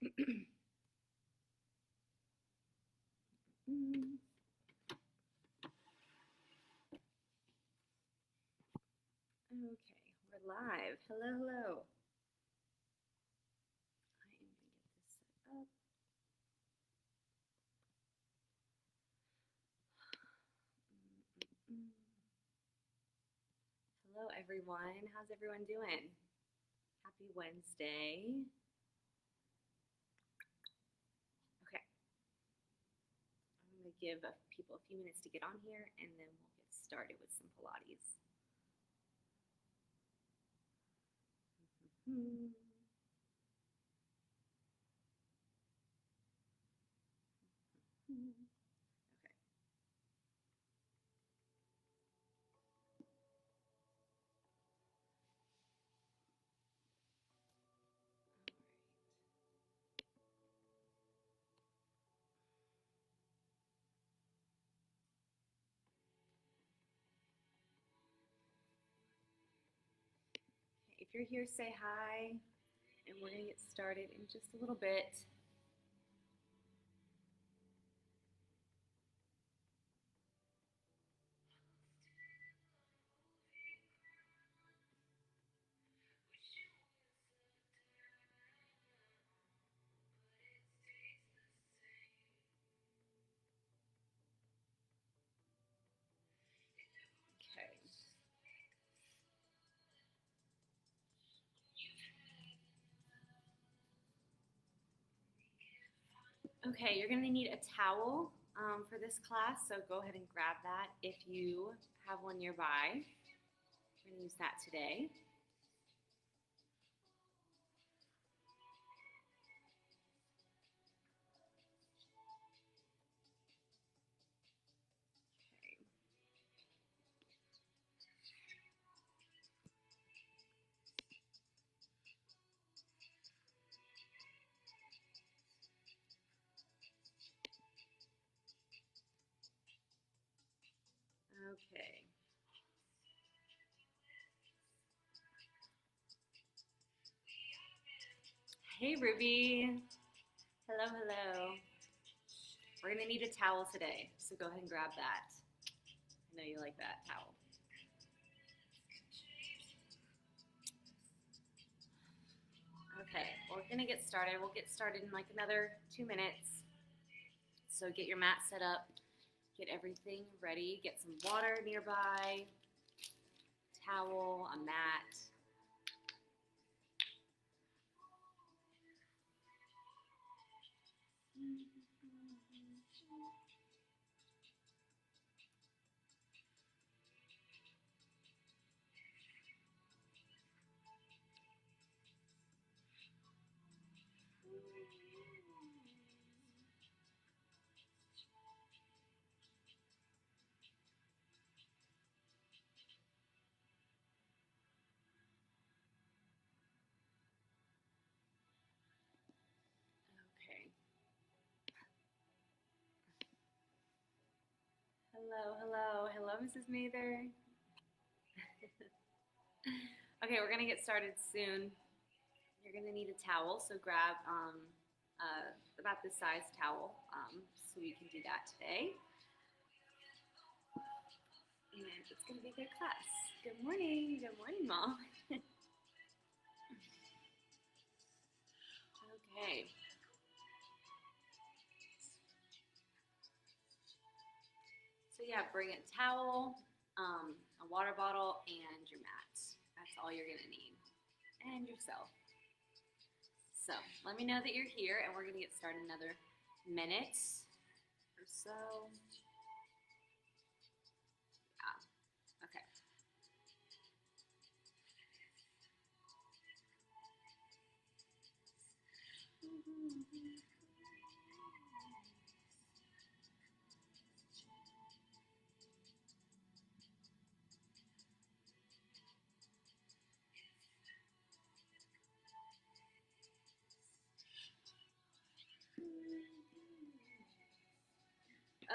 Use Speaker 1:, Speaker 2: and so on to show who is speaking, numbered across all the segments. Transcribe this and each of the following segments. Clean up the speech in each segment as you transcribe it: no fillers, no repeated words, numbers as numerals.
Speaker 1: Okay, we're live. Hello, hello. I am going to get this set up. Hello, everyone. How's everyone doing? Happy Wednesday. Okay. I'm going to give people a few minutes to get on here, and then we'll get started with some Pilates. Okay. If you're here, say hi, and we're going to get started in just a little bit. Okay. Okay, you're going to need a towel for this class, so go ahead and grab that if you have one nearby. We're going to use that today. Okay. Hey, Ruby. Hello, hello. We're going to need a towel today, so go ahead and grab that. I know you like that towel. Okay, we're going to get started. We'll get started in like another 2 minutes. So get your mat set up, get everything ready, get some water nearby, towel, a mat. Hello, Mrs. Mather. Okay, we're gonna get started soon. You're gonna need a towel, so grab about this size towel, so you can do that today. And it's gonna be a good class. Good morning, Mom. Okay. So yeah, bring a towel, a water bottle, and your mat. That's all you're gonna need, and yourself. So let me know that you're here, and we're gonna get started in another minute or so. Yeah. Okay.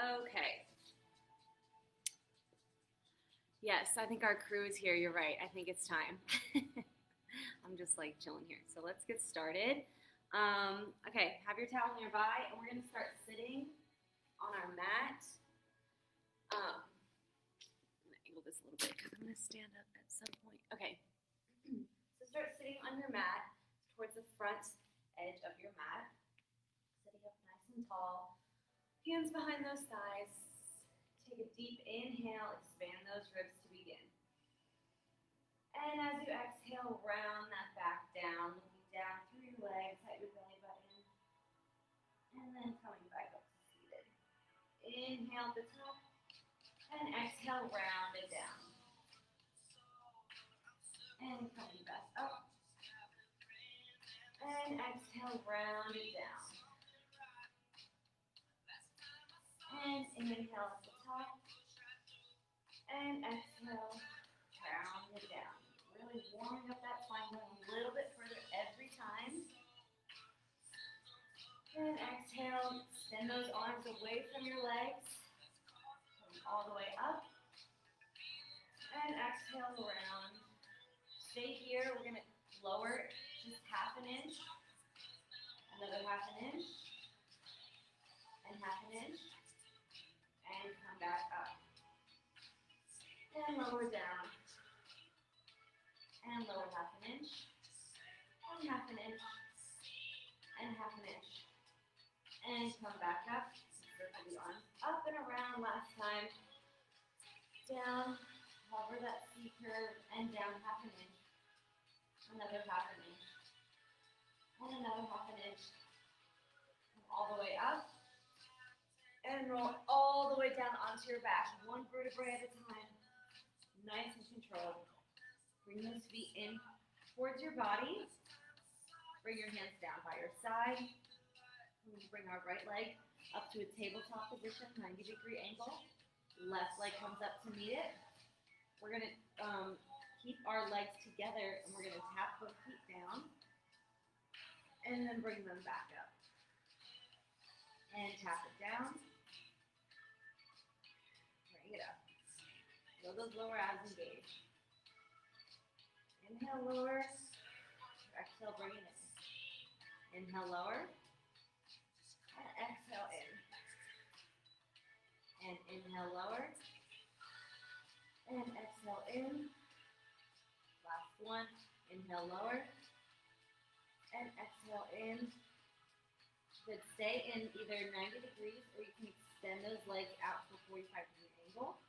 Speaker 1: Okay. Yes, I think our crew is here. You're right. I think it's time. I'm just like chilling here. So let's get started. Okay, have your towel nearby, and we're gonna start sitting on our mat. I'm gonna angle this a little bit because I'm gonna stand up at some point. Okay, so start sitting on your mat towards the front edge of your mat, sitting up nice and tall, hands behind those thighs. Take a deep inhale, expand those ribs to begin. And as you exhale, round that back down, looking down through your legs, at your belly button, and then coming back up to seated. Inhale at the top, and exhale, round it down. And coming back up, and exhale, round it down. And inhale at the top, and exhale, round it down. Really warming up that spine, going a little bit further every time. And exhale, extend those arms away from your legs, coming all the way up. And exhale, round. Stay here. We're going to lower just half an inch, another half an inch, and half an inch, and come back up. And lower down, and lower half an inch, and half an inch, and half an inch, and come back up. Circle the arms up and around. Last time, down, hover that C curve, and down half an inch, another half an inch, and another half an inch, and all the way up, and roll all the way down onto your back, one vertebrae at a time. Nice and controlled. Bring those feet in towards your body. Bring your hands down by your side. We bring our right leg up to a tabletop position, 90-degree angle. Left leg comes up to meet it. We're going to keep our legs together, and we're going to tap both feet down, and then bring them back up. And tap it down. Bring it up. Feel those lower abs engage. Inhale, lower. Exhale, bring it in. Inhale, lower. And exhale, in. And inhale, lower. And exhale, in. Last one. Inhale, lower. And exhale, in. Good. Stay in either 90 degrees, or you can extend those legs out to a 45-degree angle.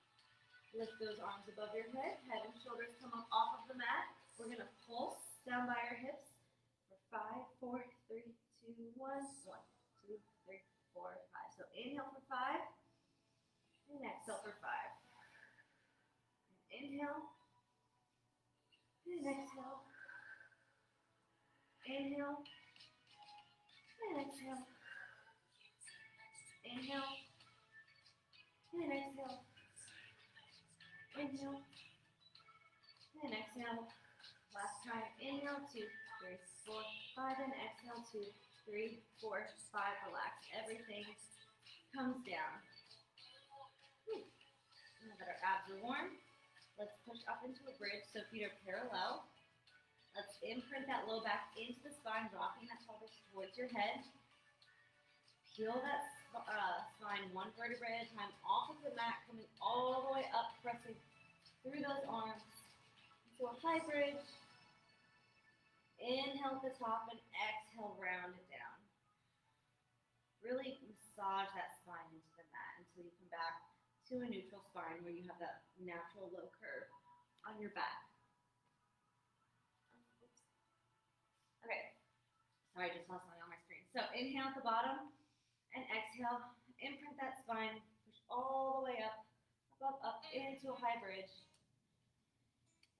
Speaker 1: Lift those arms above your head and shoulders come up off of the mat. We're going to pulse down by our hips for 5, 4, 3, 2, 1. 1, 2, 3, 4, 5. So inhale for 5, and exhale for 5. And inhale, and exhale. Inhale, and exhale. Inhale, and exhale. Inhale, and exhale. Last time, inhale, 2, 3, 4, 5, and exhale, 2, 3, 4, 5. Relax. Everything comes down. Now that our abs are warm, let's push up into a bridge so feet are parallel. Let's imprint that low back into the spine, rocking that pelvis towards your head. Peel that spine one vertebrae at a time off of the mat, coming all the way up, pressing through those arms into a high bridge. Inhale at the top and exhale, round it down. Really massage that spine into the mat until you come back to a neutral spine where you have that natural low curve on your back. Okay, sorry, I just lost something on my screen. So inhale at the bottom and exhale, imprint that spine, push all the way up, up, into a high bridge,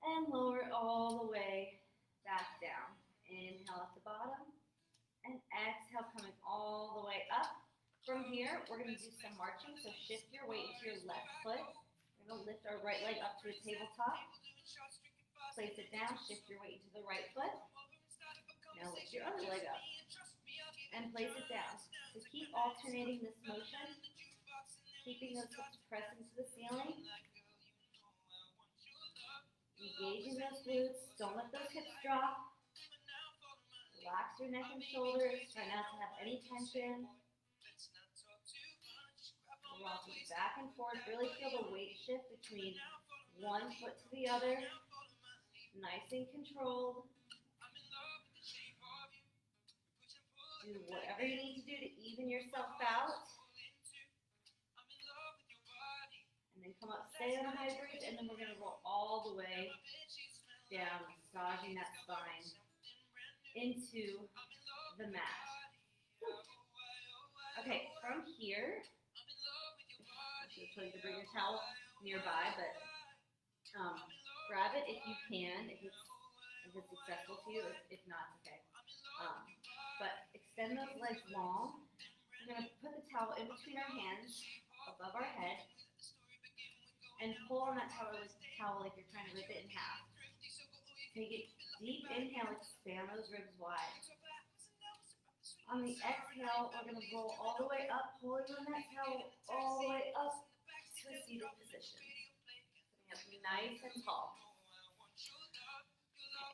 Speaker 1: and lower all the way back down. Inhale at the bottom, and exhale, coming all the way up. From here, we're going to do some marching, so shift your weight into your left foot. We're going to lift our right leg up to a tabletop. Place it down, shift your weight into the right foot. Now lift your other leg up and place it down. So keep alternating this motion, keeping those hips pressing to the ceiling. Engaging those glutes. Don't let those hips drop. Relax your neck and shoulders. Try not to have any tension. Rocking back and forth. Really feel the weight shift between one foot to the other. Nice and controlled. Do whatever you need to do to even yourself out. And then come up, stay on a high bridge, and then we're going to roll all the way down, massaging that spine into the mat. Okay, from here, I should have told you to bring your towel nearby, but grab it if you can, if it's accessible to you. If not, it's okay. But extend those legs long. We're going to put the towel in between our hands, above our head, and pull on that towel like you're trying to rip it in half. Take it deep inhale, expand those ribs wide. On the exhale, we're going to roll all the way up, pulling on that towel all the way up to a seated position. Sitting up nice and tall.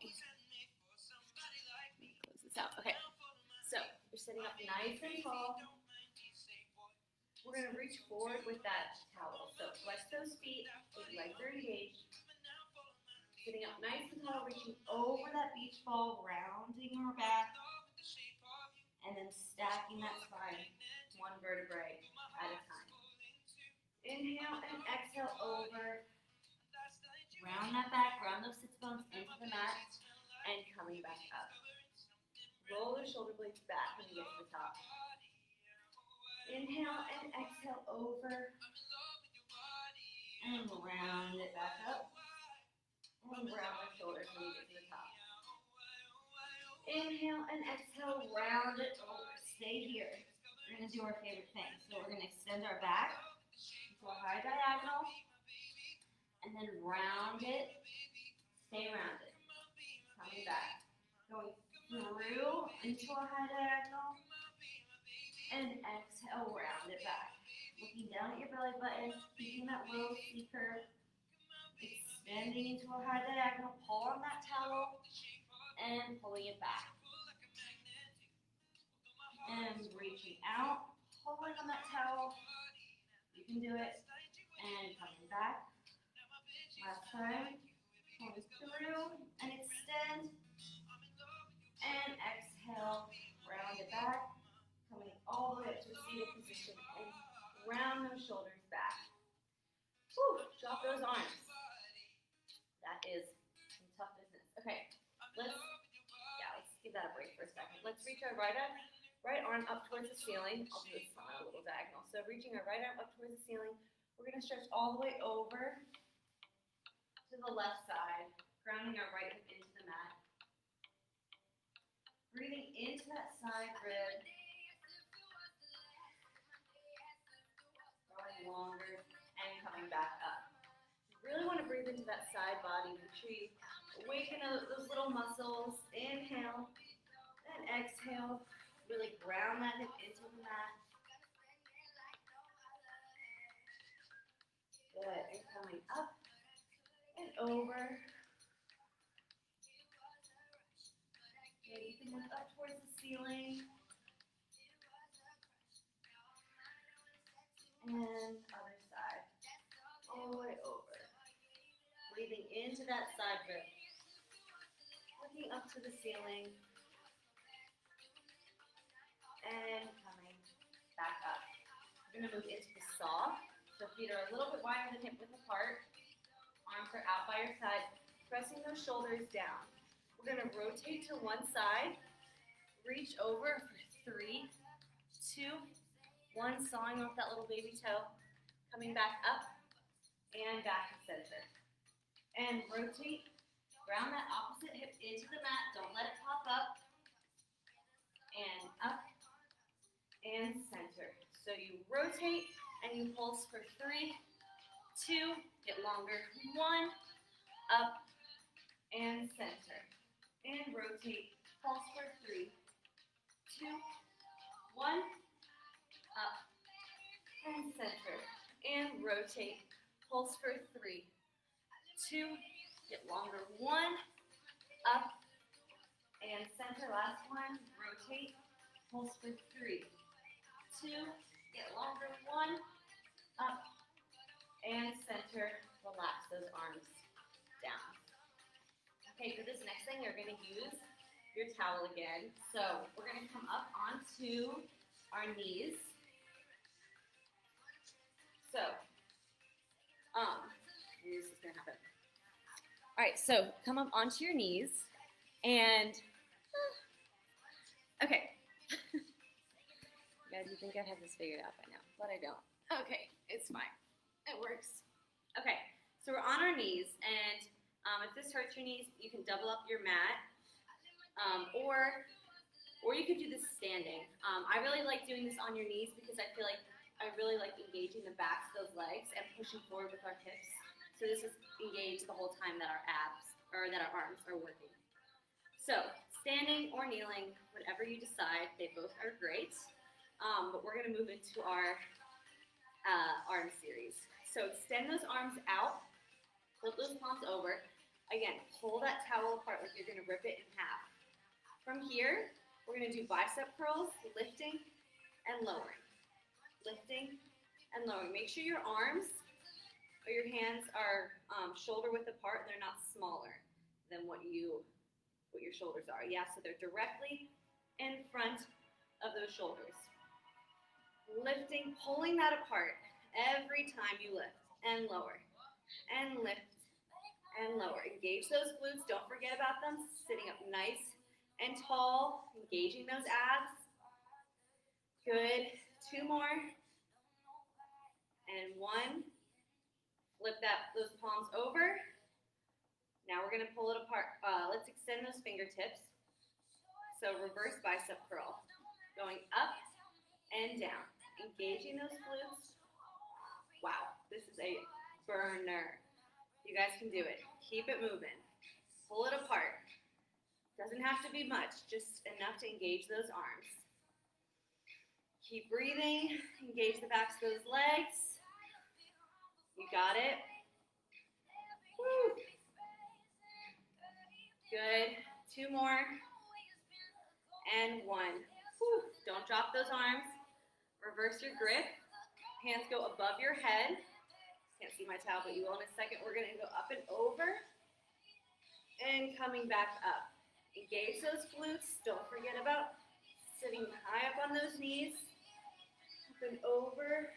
Speaker 1: Okay. Close this out. Okay. So you're sitting up nice and tall. We're going to reach forward with that towel. So flex those feet, legs are engaged. Sitting up nice and tall, reaching over that beach ball, rounding our back, and then stacking that spine, one vertebrae at a time. Inhale and exhale over. Round that back, round those sits bones into the mat, and coming back up. Roll the shoulder blades back when you get to the top. Inhale and exhale over. And round it back up. And round the shoulders when you get to the top. Inhale and exhale, round it over. Stay here. We're going to do our favorite thing. So we're going to extend our back into a high diagonal. And then round it. Stay rounded. Coming back. Going through into a high diagonal. And exhale, round it back. Looking down at your belly button, keeping that low C curve. Extending into a high diagonal. Pull on that towel. And pulling it back. And reaching out. Pulling on that towel. You can do it. And coming back. Last time. Pulling through. And extend. And exhale. Round it back. Coming all the way up to a seated position and round those shoulders back. Whew, drop those arms. That is some tough business. Okay, let's give that a break for a second. Let's reach our right arm up towards the ceiling. I'll do this on a little diagonal. So reaching our right arm up towards the ceiling, we're going to stretch all the way over to the left side, grounding our right hip into the mat. Breathing into that side rib. Longer and coming back up. You really want to breathe into that side body. Make sure you awaken those little muscles. Inhale and exhale. Really ground that hip into the mat. Good. And coming up and over. Yeah, you can look up towards the ceiling. And other side, all the way over. Breathing into that side rib. Looking up to the ceiling. And coming back up. We're going to move into the saw. So feet are a little bit wider than hip width apart. Arms are out by your side. Pressing those shoulders down. We're going to rotate to one side. Reach over for 3, 2, 1, sawing off that little baby toe, coming back up and back to center. And rotate, ground that opposite hip into the mat, don't let it pop up. And up and center. So you rotate and you pulse for 3, 2, get longer, 1, up and center. And rotate, pulse for 3, 2, 1, up and center, and rotate, pulse for 3, 2, get longer, 1, up and center. Last one, rotate, pulse for 3, 2, get longer, 1, up, and center, relax those arms down. Okay, for this next thing, you're going to use your towel again. So we're going to come up onto our knees. So, this is going to happen. All right, so come up onto your knees and, okay. Guys, you think I'd have this figured out by now, but I don't. Okay, it's fine. It works. Okay, so we're on our knees, and if this hurts your knees, you can double up your mat, or you could do this standing. I really like doing this on your knees because I feel like I really like engaging the backs of those legs and pushing forward with our hips. So this is engaged the whole time that our arms are working. So standing or kneeling, whatever you decide, they both are great. But we're going to move into our arm series. So extend those arms out, flip those palms over. Again, pull that towel apart like you're going to rip it in half. From here, we're going to do bicep curls, lifting and lowering. Lifting and lowering. Make sure your arms or your hands are shoulder width apart. They're not smaller than what your shoulders are. Yeah, so they're directly in front of those shoulders. Lifting, pulling that apart every time you lift and lower and lift and lower. Engage those glutes. Don't forget about them. Sitting up nice and tall. Engaging those abs. Good. 2 more. And 1. Flip those palms over. Now we're going to pull it apart. Let's extend those fingertips. So reverse bicep curl. Going up and down. Engaging those glutes. Wow, this is a burner. You guys can do it. Keep it moving. Pull it apart. Doesn't have to be much, just enough to engage those arms. Keep breathing. Engage the backs of those legs. You got it. Woo. Good. 2 more. And 1. Woo. Don't drop those arms. Reverse your grip. Hands go above your head. Can't see my towel, but you will in a second. We're going to go up and over and coming back up. Engage those glutes. Don't forget about sitting high up on those knees. Up and over.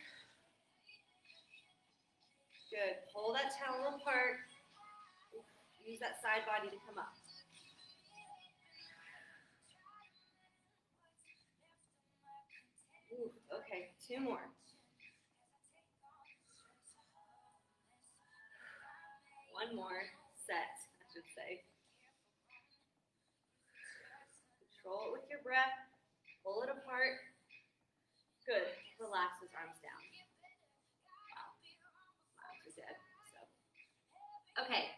Speaker 1: Good. Pull that towel apart. Use that side body to come up. Ooh, okay, 2 more. One more set, I should say. Control it with your breath. Pull it apart. Good. Relax those arms down. Wow. My arms are dead. Okay.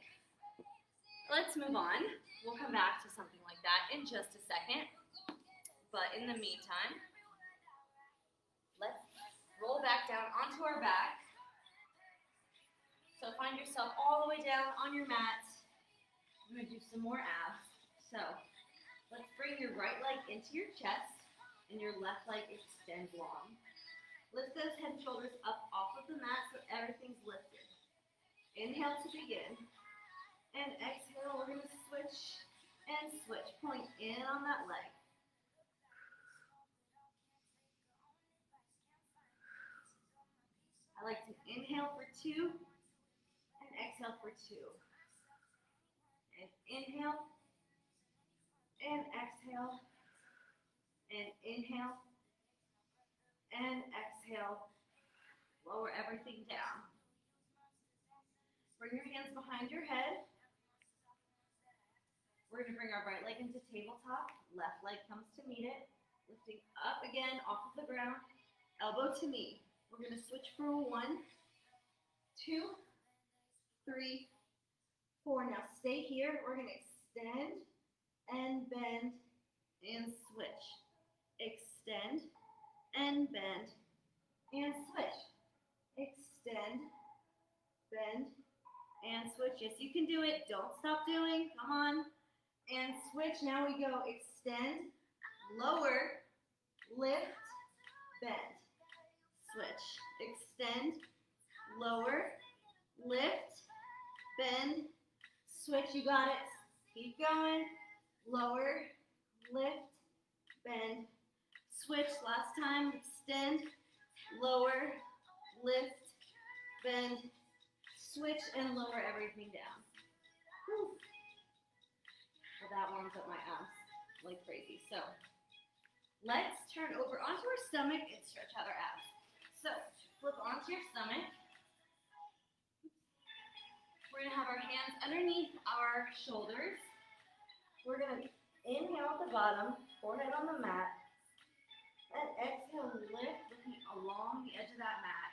Speaker 1: Let's move on. We'll come back to something like that in just a second. But in the meantime, let's roll back down onto our back. So find yourself all the way down on your mat. I'm going to do some more abs. So let's bring your right leg into your chest and your left leg extends long. Lift those head and shoulders up off of the mat so everything's lifted. Inhale to begin. And exhale, we're going to switch and switch. Point in on that leg. I like to inhale for 2. Exhale for 2. And inhale. And exhale. And inhale. And exhale. Lower everything down. Bring your hands behind your head. We're going to bring our right leg into tabletop. Left leg comes to meet it. Lifting up again off of the ground. Elbow to knee. We're going to switch for 1, 2, 3, 4. Now stay here. We're going to extend and bend and switch. Extend and bend and switch. Extend, bend, and switch. Yes, you can do it. Don't stop doing. Come on. And switch. Now we go extend, lower, lift, bend. Switch. Extend, lower, lift, bend, switch. You got it. Keep going. Lower, lift, bend, switch. Last time. Extend, lower, lift, bend, switch, and lower everything down. Whew. Well, that warms up my abs like crazy. So let's turn over onto our stomach and stretch out our abs. So flip onto your stomach. We're gonna have our hands underneath our shoulders. We're gonna inhale at the bottom, forehead on the mat, and exhale, lift, looking along the edge of that mat,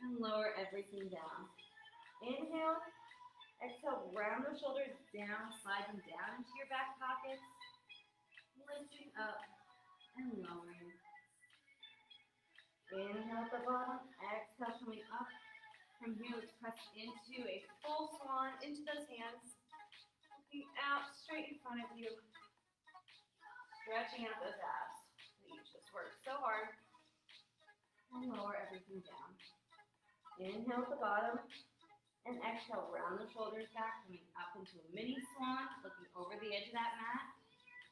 Speaker 1: and lower everything down. Inhale, exhale, round the shoulders down, slide them down into your back pockets, lifting up and lowering. Inhale at the bottom, exhale, coming up. From here, let's press into a full swan, into those hands, looking out straight in front of you, stretching out those abs that you just worked so hard, and lower everything down. Inhale at the bottom, and exhale, round the shoulders back, coming up into a mini swan, looking over the edge of that mat.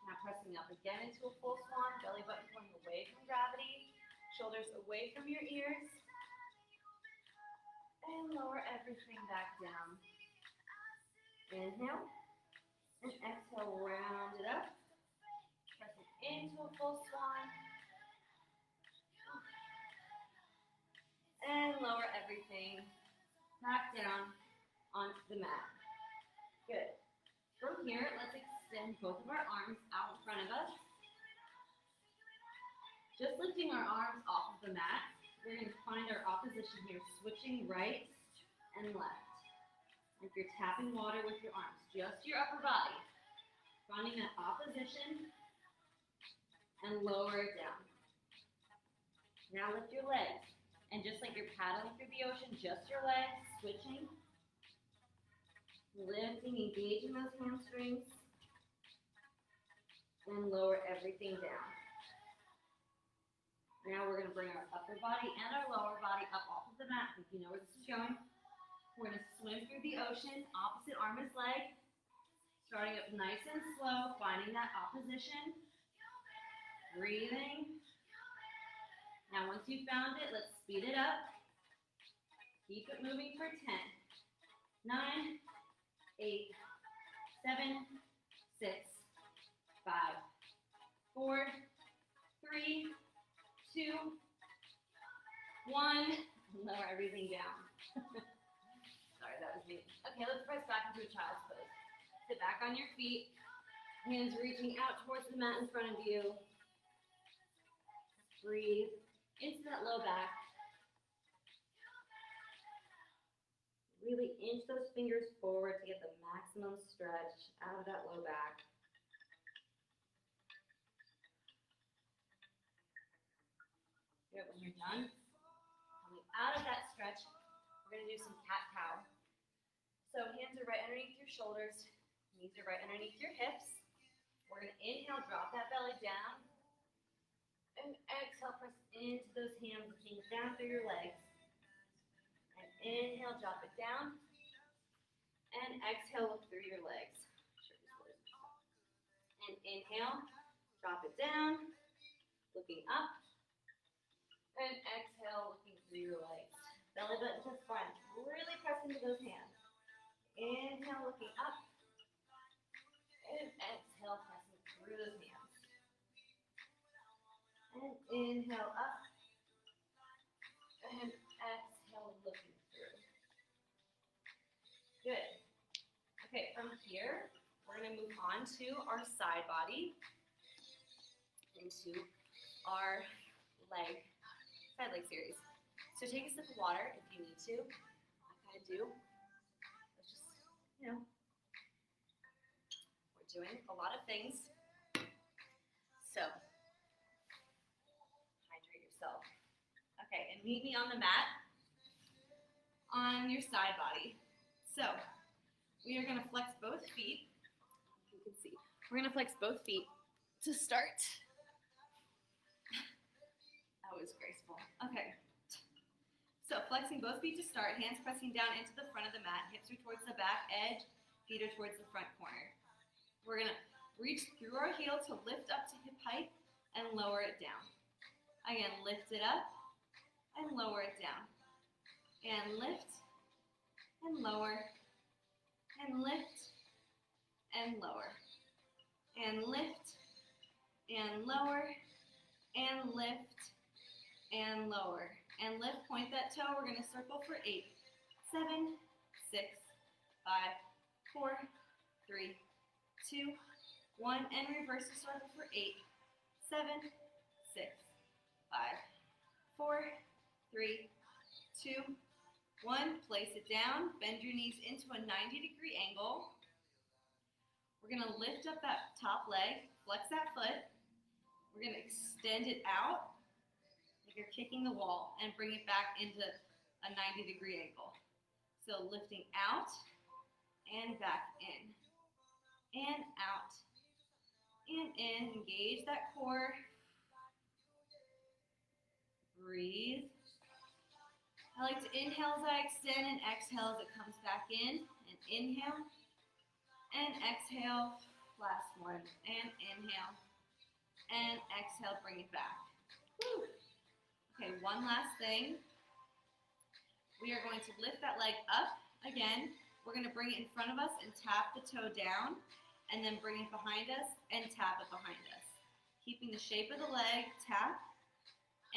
Speaker 1: Now pressing up again into a full swan, belly button going away from gravity, shoulders away from your ears. And lower everything back down. Inhale. And exhale, round it up. Pressing into a full swan. And lower everything back down onto the mat. Good. From here, let's extend both of our arms out in front of us. Just lifting our arms off of the mat. We're going to find our opposition here, switching right and left. Like you're tapping water with your arms, just your upper body. Finding that opposition and lower it down. Now lift your legs. And just like you're paddling through the ocean, just your legs, switching. Lifting, engaging those hamstrings. And lower everything down. Now we're going to bring our upper body and our lower body up off of the mat. If you know where this is going. We're going to swim through the ocean, opposite arm is leg. Starting up nice and slow, finding that opposition. Breathing. Now once you've found it, let's speed it up. Keep it moving for 10, 9, 8, 7, 6, 5, 4, 3, 2, 1. Lower everything down. Sorry, that was me. Okay, let's press back into a child's pose. Sit back on your feet. Hands reaching out towards the mat in front of you. Breathe into that low back. Really inch those fingers forward to get the maximum stretch out of that low back. Good. When you're done, coming out of that stretch, we're going to do some cat-cow. So hands are right underneath your shoulders, knees are right underneath your hips. We're going to inhale, drop that belly down, and exhale, press into those hands, looking down through your legs. And inhale, drop it down, and exhale, look through your legs. And inhale, drop it down, looking up. And exhale, looking through your legs. Belly button to front. Really press into those hands. Inhale, looking up. And exhale, pressing through those hands. And inhale, up. And exhale, looking through. Good. Okay, from here, we're going to move on to our side body. Into our side leg series. So take a sip of water if you need to. I kind of do. It's just, we're doing a lot of things. So, hydrate yourself. Okay, and meet me on the mat on your side body. So, we are going to flex both feet. can see. We're gonna flex both feet to start. That was graceful. Okay. So flexing both feet to start, hands pressing down into the front of the mat, hips are towards the back edge, feet are towards the front corner. We're gonna reach through our heel to lift up to hip height and lower it down. Again, lift it up and lower it down. And lift and lower and lift and lower and lift and lower and lift and lower. And lift, point that toe. We're going to circle for 8, 7, 6, 5, 4, 3, 2, 1. And reverse the circle for 8, 7, 6, 5, 4, 3, 2, 1. Place it down. Bend your knees into a 90-degree angle. We're going to lift up that top leg, flex that foot. We're going to extend it out. You're kicking the wall and bring it back into a 90-degree angle. So lifting out and back in and out and in. Engage that core. Breathe. I like to inhale as I extend and exhale as it comes back in. And inhale and exhale. Last one. And inhale and exhale. Bring it back. Woo. Okay, one last thing. We are going to lift that leg up again. We're going to bring it in front of us and tap the toe down, and then bring it behind us and tap it behind us. Keeping the shape of the leg, tap,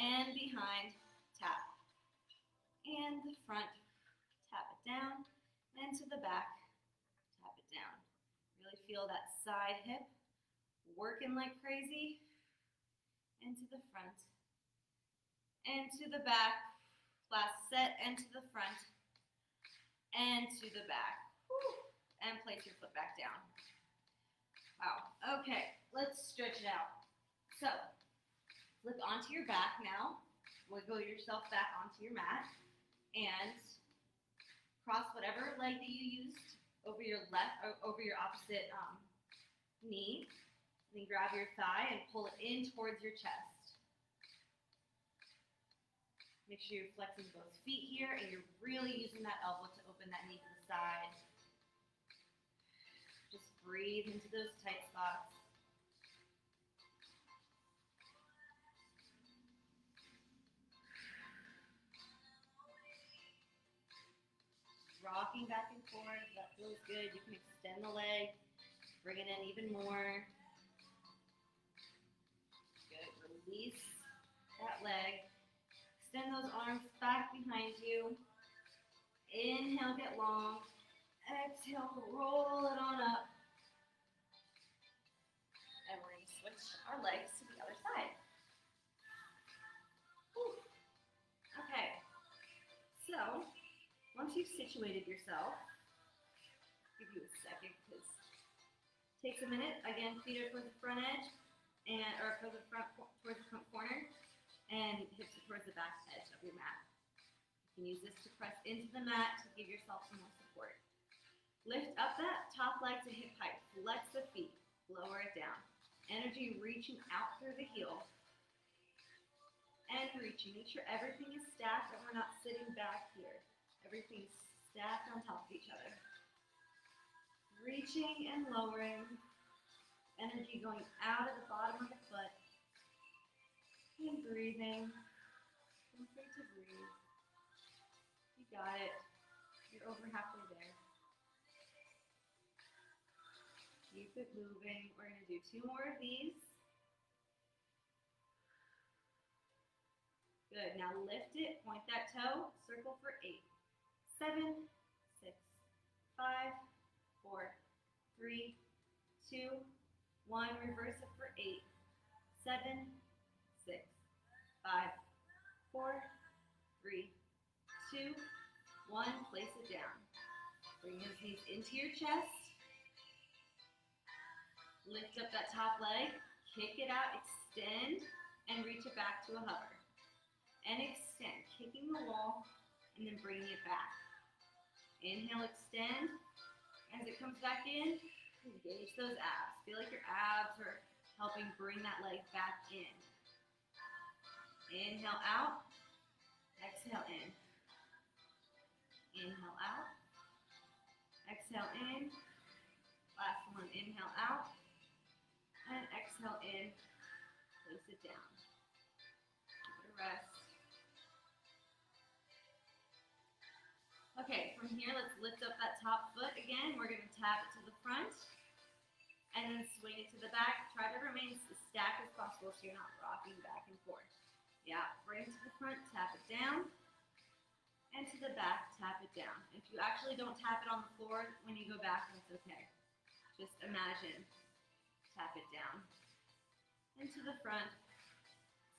Speaker 1: and behind, tap. And the front, tap it down, and to the back, tap it down. Really feel that side hip working like crazy, and to the front. And to the back, last set, and to the front, and to the back. Whew. And place your foot back down. Wow, okay, let's stretch it out. So, flip onto your back now, wiggle yourself back onto your mat, and cross whatever leg that you used over your left, or over your opposite knee, and then grab your thigh and pull it in towards your chest. Make sure you're flexing both feet here and you're really using that elbow to open that knee to the side. Just breathe into those tight spots. Rocking back and forth, that feels good. You can extend the leg, bring it in even more. Good, release that leg. Extend those arms back behind you. Inhale, get long. Exhale, roll it on up. And we're going to switch our legs to the other side. Whew. Okay, so once you've situated yourself, I'll give you a second because it takes a minute. Again, feet are towards the front edge, or towards the front corner. And hips are towards the back edge of your mat. You can use this to press into the mat to give yourself some more support. Lift up that top leg to hip height. Flex the feet. Lower it down. Energy reaching out through the heel. And reaching. Make sure everything is stacked and we're not sitting back here. Everything's stacked on top of each other. Reaching and lowering. Energy going out at the bottom of the foot. And breathing. Don't afraid to breathe. You got it. You're over halfway there. Keep it moving. We're going to do 2 more of these. Good. Now lift it. Point that toe. Circle for 8, 7, 6, 5, 4, 3, 2, 1. Reverse it for 8, 7, 6, 5, 4, 3, 2, 1. Place it down. Bring those knees into your chest. Lift up that top leg. Kick it out. Extend. And reach it back to a hover. And extend. Kicking the wall. And then bringing it back. Inhale, extend. As it comes back in, Engage those abs. Feel like your abs are helping bring that leg back in. Inhale out. Exhale in. Inhale out. Exhale in. Last one, inhale out. And exhale in. Place it down. Give it a rest. Okay, from here, let's lift up that top foot again. We're going to tap it to the front. And then swing it to the back. Try to remain as stacked as possible so you're not rocking back and forth. Yeah, bring it to the front, tap it down. And to the back, tap it down. If you actually don't tap it on the floor when you go back, that's okay. Just imagine. Tap it down. And to the front.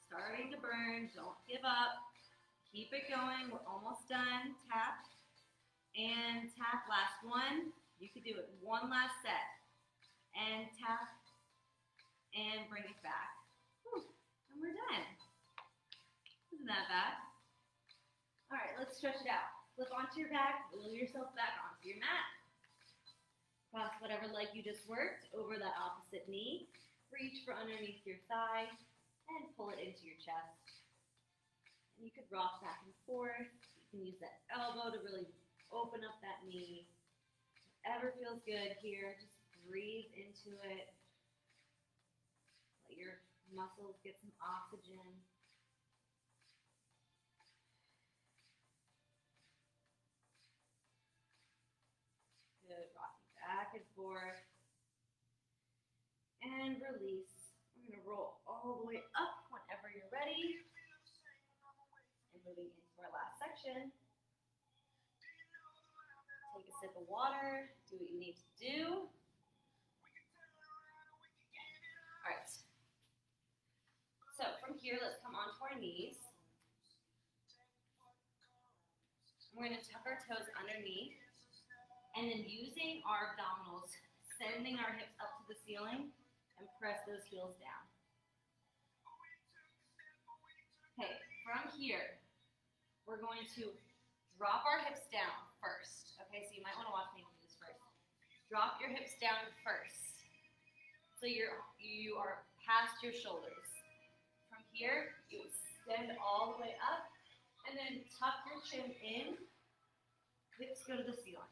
Speaker 1: Starting to burn. Don't give up. Keep it going. We're almost done. Tap. And tap. Last one. You could do it one last set. And tap. And bring it back. Whew. And we're done. Isn't that bad? All right, let's stretch it out. Flip onto your back, roll yourself back onto your mat. Cross whatever leg you just worked over that opposite knee. Reach for underneath your thigh and pull it into your chest. And you could rock back and forth. You can use that elbow to really open up that knee. Whatever feels good here, just breathe into it. Let your muscles get some oxygen. Good, rocking back and forth. And release. We're going to roll all the way up whenever you're ready. And moving into our last section. Take a sip of water. Do what you need to do. All right. So from here, let's come onto our knees. We're going to tuck our toes underneath. And then using our abdominals, sending our hips up to the ceiling and press those heels down. Okay, from here, we're going to drop our hips down first. Okay, so you might want to watch me do this first. Drop your hips down first. So you are past your shoulders. From here, you extend all the way up and then tuck your chin in. Hips go to the ceiling.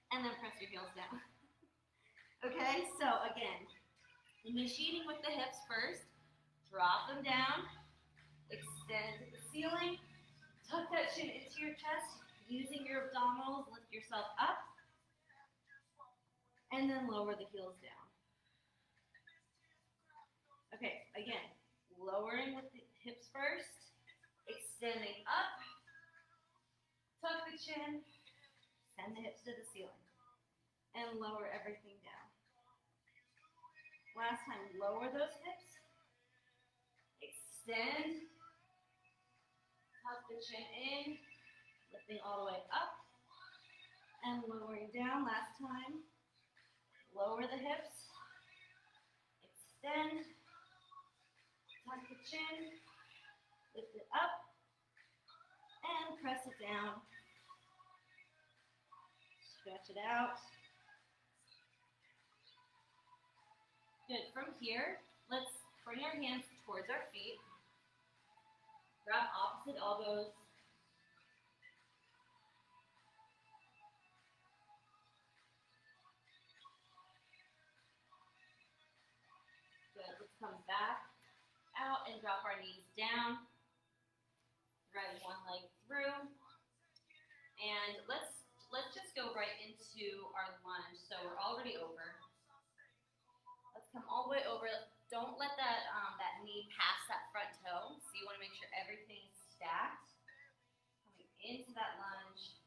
Speaker 1: And then press your heels down. Okay, so again, initiating with the hips first, drop them down, extend to the ceiling, tuck that chin into your chest, using your abdominals, lift yourself up, and then lower the heels down. Okay, again, lowering with the hips first, extending up, tuck the chin, send the hips to the ceiling, and lower everything down. Last time, lower those hips, extend, tuck the chin in, lifting all the way up, and lowering down. Last time, lower the hips, extend, tuck the chin, lift it up, and press it down. Stretch it out. Good. From here, let's bring our hands towards our feet. Grab opposite elbows. Good. Let's come back out and drop our knees down. Thread one leg through. And let's just go right into our lunge. So we're already over. Let's come all the way over. Don't let that knee pass that front toe. So you want to make sure everything's stacked. Coming into that lunge.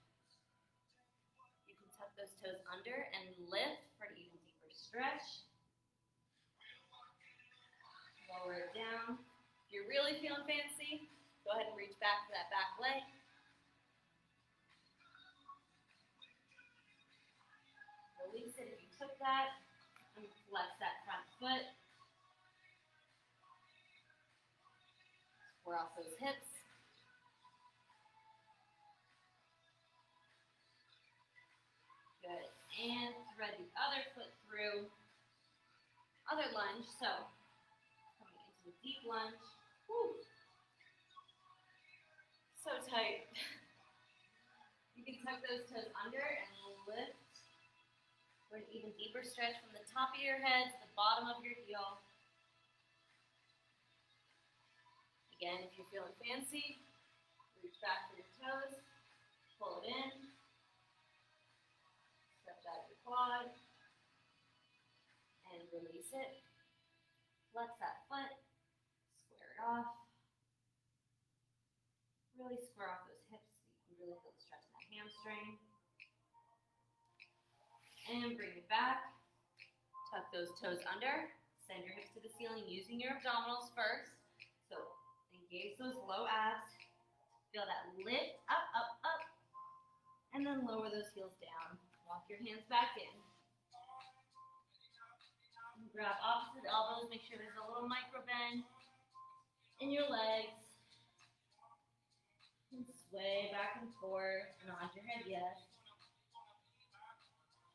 Speaker 1: You can tuck those toes under and lift for an even deeper stretch. Lower it down. If you're really feeling fancy, go ahead and reach back for that back leg. Release it if you took that. And flex that front foot. Square off those hips. Good. And thread the other foot through. Other lunge, so coming into a deep lunge. Woo. So tight. You can tuck those toes under and lift for an even deeper stretch from the top of your head to the bottom of your heel. Again, if you're feeling fancy, reach back for your toes, pull it in, stretch out your quad, and release it. Flex that foot, square it off. Really square off those hips so you can really feel the stretch in that hamstring. And bring it back. Tuck those toes under. Send your hips to the ceiling using your abdominals first. So engage those low abs. Feel that lift up, up, up. And then lower those heels down. Walk your hands back in. And grab opposite elbows. Make sure there's a little micro bend in your legs. And sway back and forth. Nod your head yes.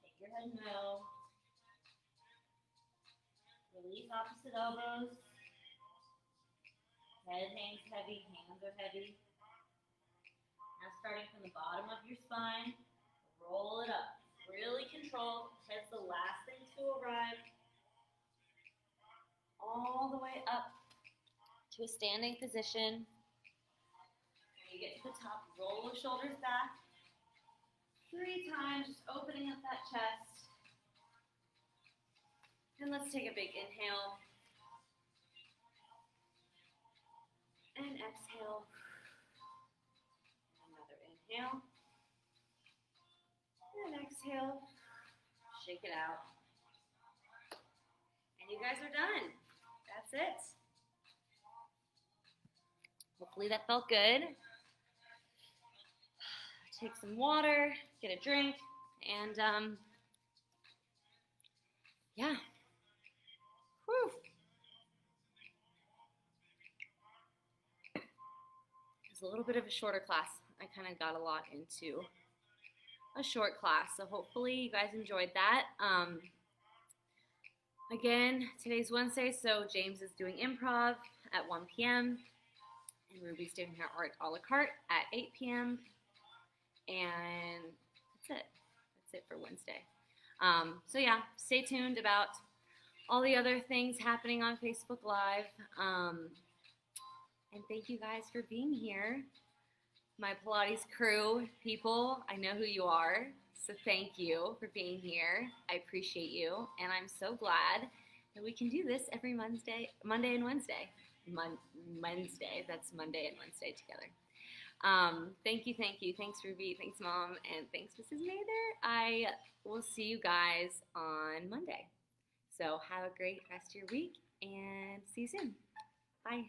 Speaker 1: Take your head no. Release opposite elbows. Head hangs heavy, hands are heavy. Now starting from the bottom of your spine, roll it up. Really control. Head's the last thing to arrive. All the way up to a standing position. When you get to the top, roll the shoulders back. 3 times, just opening up that chest. And let's take a big inhale. And exhale. Another inhale. And exhale. Shake it out. And you guys are done. That's it. Hopefully that felt good. Take some water, get a drink, and yeah. Whew. It's a little bit of a shorter class. I kind of got a lot into a short class, so hopefully you guys enjoyed that. Again, today's Wednesday, so James is doing improv at 1 p.m. and Ruby's doing her art a la carte at 8 p.m. And that's it. That's it for Wednesday. So yeah, stay tuned about all the other things happening on Facebook Live. And thank you guys for being here. My Pilates crew people, I know who you are. So thank you for being here. I appreciate you. And I'm so glad that we can do this every Monday and Wednesday. Wednesday, that's Monday and Wednesday together. Thank you. Thanks, Ruby. Thanks, Mom. And thanks, Mrs. Mather. I will see you guys on Monday. So have a great rest of your week and see you soon. Bye.